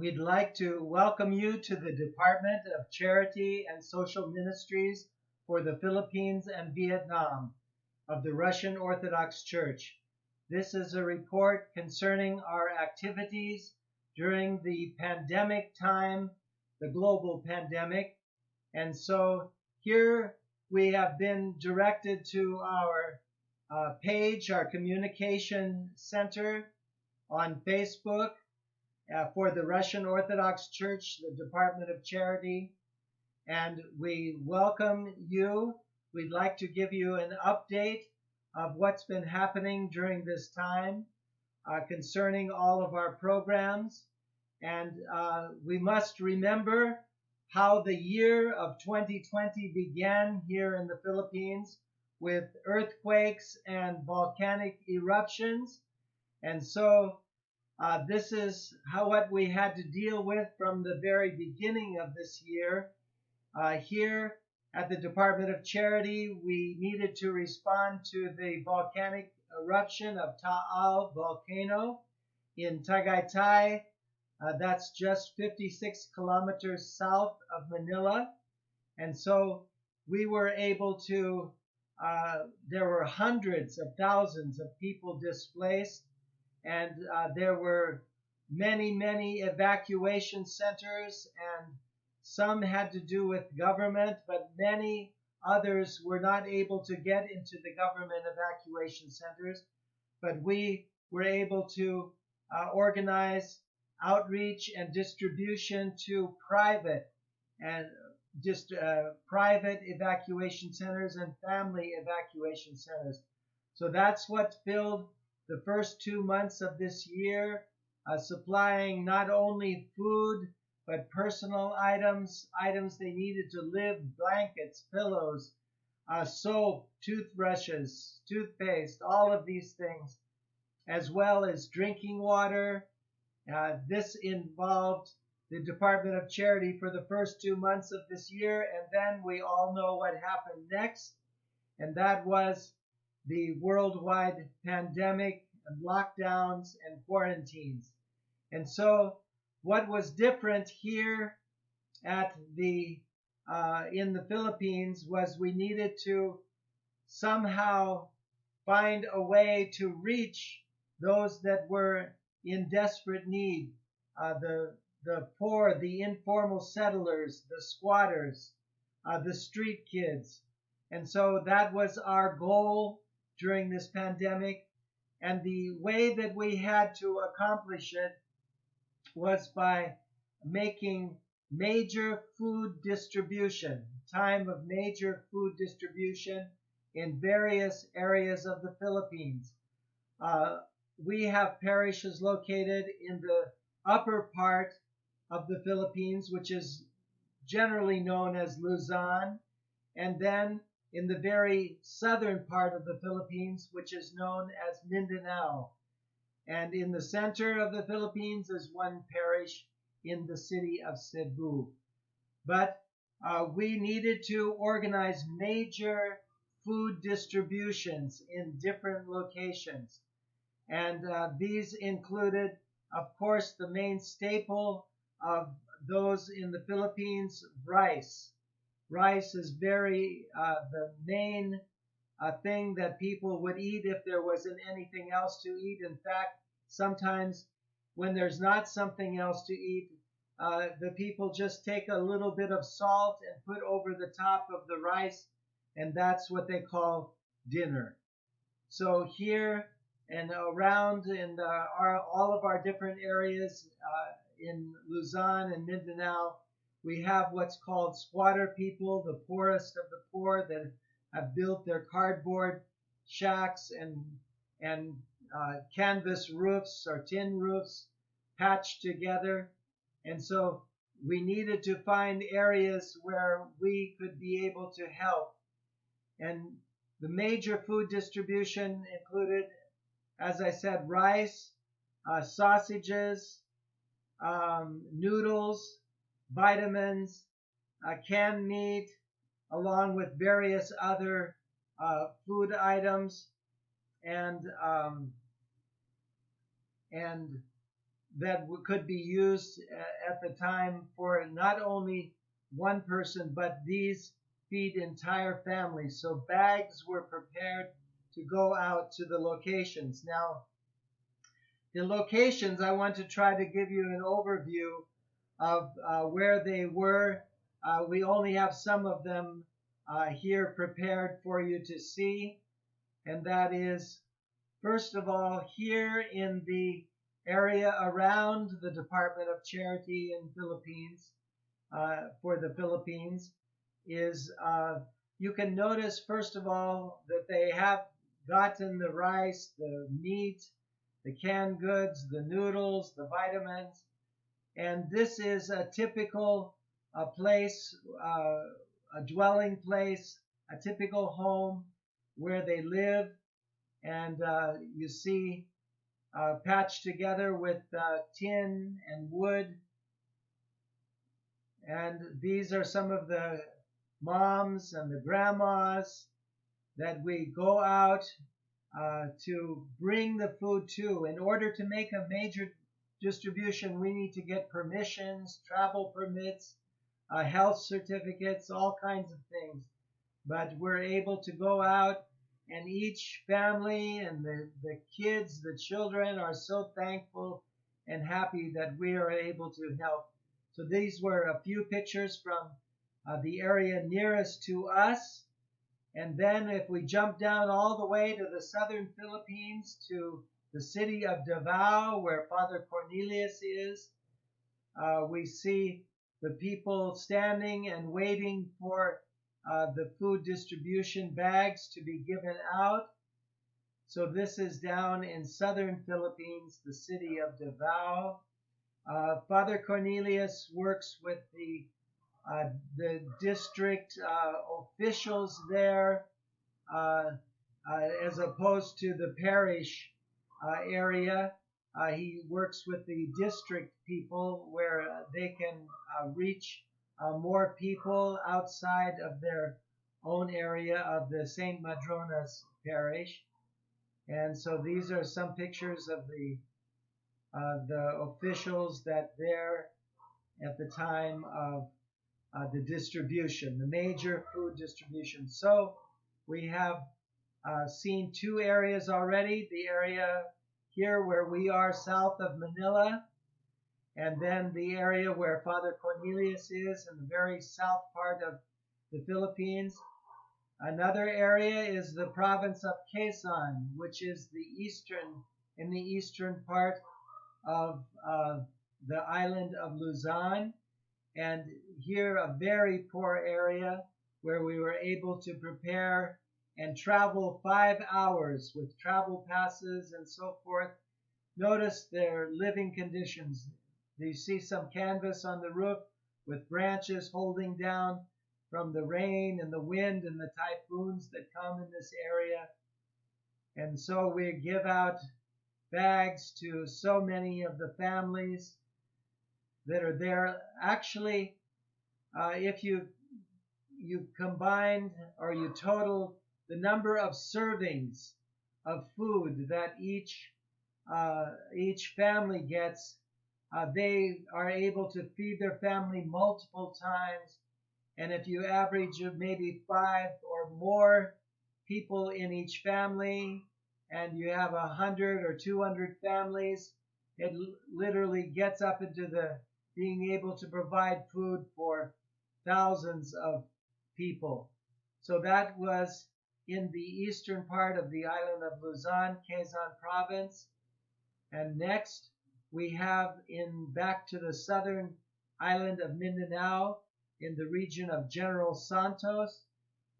We'd like to welcome you to the Department of Charity and Social Ministries for the Philippines and Vietnam of the Russian Orthodox Church. This is a report concerning our activities during the pandemic time, the global pandemic. And so here we have been directed to our page, our communication center on Facebook for the Russian Orthodox Church, the Department of Charity, and we welcome you. We'd like to give you an update of what's been happening during this time concerning all of our programs. And we must remember how the year of 2020 began here in the Philippines with earthquakes and volcanic eruptions. And so this is what we had to deal with from the very beginning of this year. Here at the Department of Charity, we needed to respond to the volcanic eruption of Taal volcano in Tagaytay. That's just 56 kilometers south of Manila. And so we were able to, there were hundreds of thousands of people displaced. And there were many evacuation centers, and some had to do with government, but many others were not able to get into the government evacuation centers. But we were able to organize outreach and distribution to private and just private evacuation centers and family evacuation centers. So that's what filled the first 2 months of this year, supplying not only food, but personal items they needed to live, blankets, pillows, soap, toothbrushes, toothpaste, all of these things, as well as drinking water. This involved the Department of Charity for the first 2 months of this year, and then we all know what happened next, and that was the worldwide pandemic and lockdowns and quarantines. And so what was different here at in the Philippines was we needed to somehow find a way to reach those that were in desperate need, the poor, the informal settlers, the squatters, the street kids. And so that was our goal during this pandemic, and the way that we had to accomplish it was by making major food distribution, time of major food distribution in various areas of the Philippines. We have parishes located in the upper part of the Philippines, which is generally known as Luzon, and then in the very southern part of the Philippines, which is known as Mindanao. And in the center of the Philippines is one parish in the city of Cebu. But we needed to organize major food distributions in different locations. And these included, of course, the main staple of those in the Philippines, rice. Rice is very the main thing that people would eat if there wasn't anything else to eat. In fact, sometimes when there's not something else to eat, the people just take a little bit of salt and put over the top of the rice, and that's what they call dinner. So here and around in all of our different areas in Luzon and Mindanao, we have what's called squatter people, the poorest of the poor that have built their cardboard shacks and canvas roofs or tin roofs patched together. And so we needed to find areas where we could be able to help. And the major food distribution included, as I said, rice, sausages, noodles, vitamins, canned meat, along with various other food items, and that could be used at the time for not only one person, but these feed entire families. So bags were prepared to go out to the locations. Now, the locations, I want to try to give you an overview of where they were. We only have some of them here prepared for you to see, and that is, first of all, here in the area around the Department of Charity in Philippines, for the Philippines, is you can notice, first of all, that they have gotten the rice, the meat, the canned goods, the noodles, the vitamins, and this is a typical place, a dwelling place, a typical home where they live, and you see patched together with tin and wood. And these are some of the moms and the grandmas that we go out to bring the food to. In order to make a major distribution, we need to get permissions, travel permits, health certificates, all kinds of things. But we're able to go out, and each family and the kids, the children are so thankful and happy that we are able to help. So these were a few pictures from the area nearest to us. And then if we jump down all the way to the southern Philippines, to the city of Davao, where Father Cornelius is, we see the people standing and waiting for the food distribution bags to be given out. So this is down in southern Philippines, the city of Davao. Father Cornelius works with the district officials there, as opposed to the parish area. He works with the district people where they can reach more people outside of their own area of the St. Madrona's parish. And so these are some pictures of the officials that there at the time of the distribution, the major food distribution. So we have seen two areas already, the area here where we are south of Manila, and then the area where Father Cornelius is in the very south part of the Philippines. Another area is the province of Quezon, which is in the eastern part of the island of Luzon. And here a very poor area where we were able to prepare and travel 5 hours with travel passes and so forth. Notice their living conditions. You see some canvas on the roof with branches holding down from the rain and the wind and the typhoons that come in this area. And so we give out bags to so many of the families that are there. Actually, if you combined or you total the number of servings of food that each family gets, they are able to feed their family multiple times. And if you average maybe 5 or more people in each family, and you have 100 or 200 families, it literally gets up into the being able to provide food for thousands of people. So that was in the eastern part of the island of Luzon, Quezon province. And next we have back to the southern island of Mindanao, in the region of General Santos,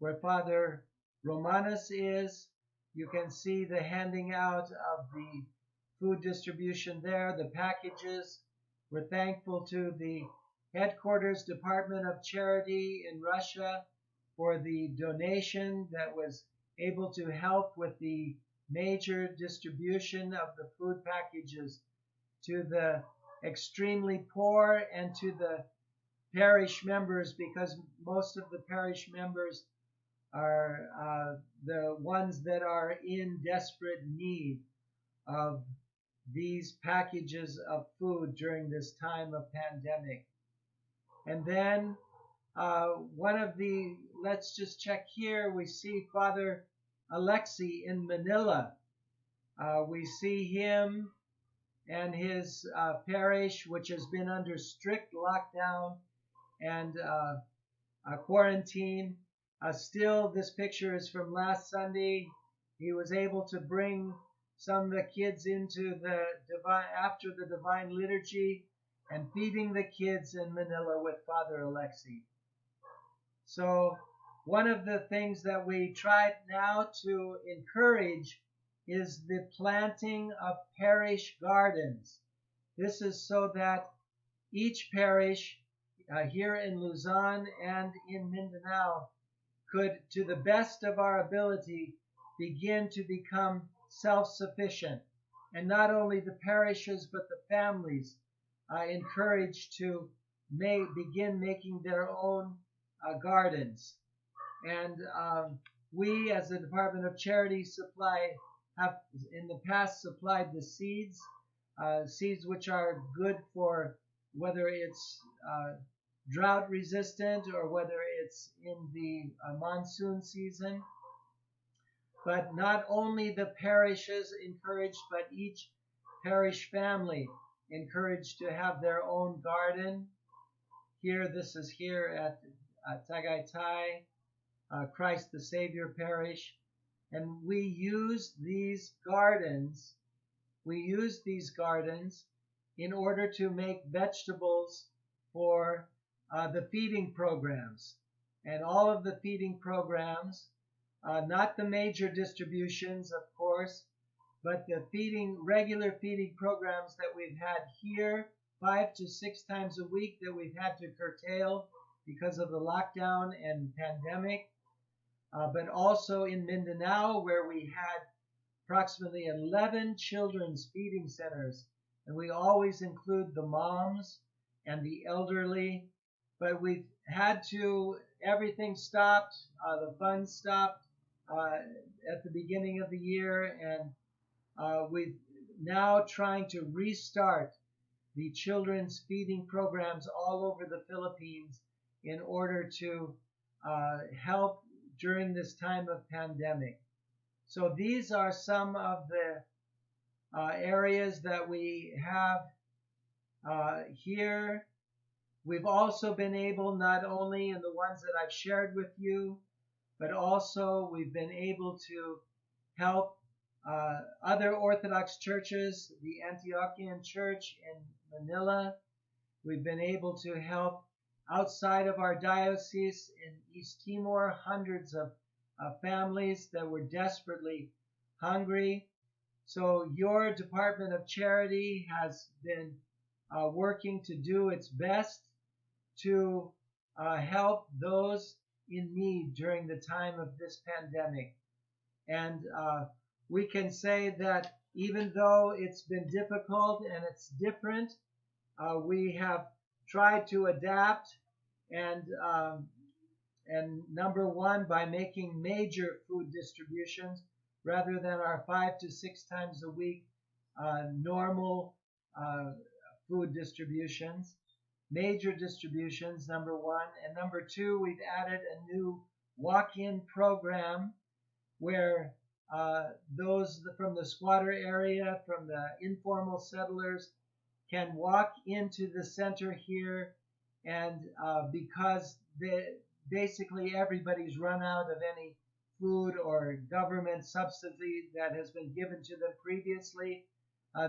where Father Romanus is. You can see the handing out of the food distribution there, the packages. We're thankful to the Headquarters Department of Charity in Russia for the donation that was able to help with the major distribution of the food packages to the extremely poor and to the parish members, because most of the parish members are the ones that are in desperate need of these packages of food during this time of pandemic. And then let's just check here. We see Father Alexei in Manila. We see him and his parish, which has been under strict lockdown and quarantine. Still, this picture is from last Sunday. He was able to bring some of the kids into after the Divine Liturgy and feeding the kids in Manila with Father Alexei. So one of the things that we try now to encourage is the planting of parish gardens. This is so that each parish here in Luzon and in Mindanao could, to the best of our ability, begin to become self-sufficient. And not only the parishes, but the families encouraged to begin making their own gardens. And we, as the Department of Charity, have in the past supplied the seeds which are good for whether it's drought resistant or whether it's in the monsoon season. But not only the parishes encouraged, but each parish family encouraged to have their own garden. This is here at Tagaytay, Christ the Savior Parish. And we use these gardens in order to make vegetables for the feeding programs. And all of the feeding programs, not the major distributions, of course, but the regular feeding programs that we've had here 5 to 6 times a week that we've had to curtail because of the lockdown and pandemic. But also in Mindanao, where we had approximately 11 children's feeding centers. And we always include the moms and the elderly. But we've had everything stopped. The funds stopped at the beginning of the year. And we're now trying to restart the children's feeding programs all over the Philippines in order to help during this time of pandemic. So these are some of the areas that we have here. We've also been able, not only in the ones that I've shared with you, but also we've been able to help other Orthodox churches, the Antiochian Church in Manila. We've been able to help outside of our diocese in East Timor, hundreds of families that were desperately hungry. So your Department of Charity has been working to do its best to help those in need during the time of this pandemic. And we can say that even though it's been difficult and it's different, we have tried to adapt and number one, by making major food distributions rather than our 5 to 6 times a week normal food distributions. Major distributions, number one. And number two, we've added a new walk-in program where those from the squatter area, from the informal settlers, can walk into the center here, and because basically everybody's run out of any food or government subsidy that has been given to them previously,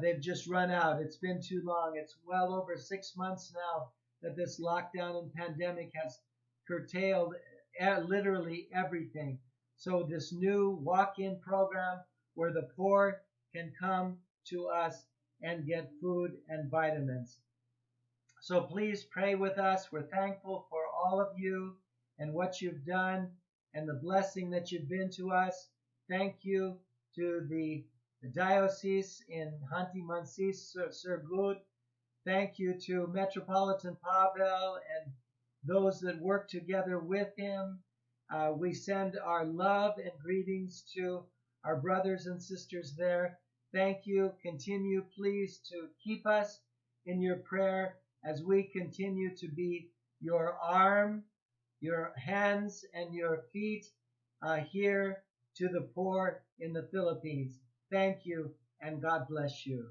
they've just run out. It's been too long. It's well over 6 months now that this lockdown and pandemic has curtailed literally everything. So this new walk-in program where the poor can come to us and get food and vitamins. So please pray with us. We're thankful for all of you and what you've done and the blessing that you've been to us. Thank you to the Diocese in Khanty Mansisk Siberia. Thank you to Metropolitan Pavel and those that work together with him. We send our love and greetings to our brothers and sisters there. Thank you. Continue, please, to keep us in your prayer as we continue to be your arm, your hands, and your feet here to the poor in the Philippines. Thank you, and God bless you.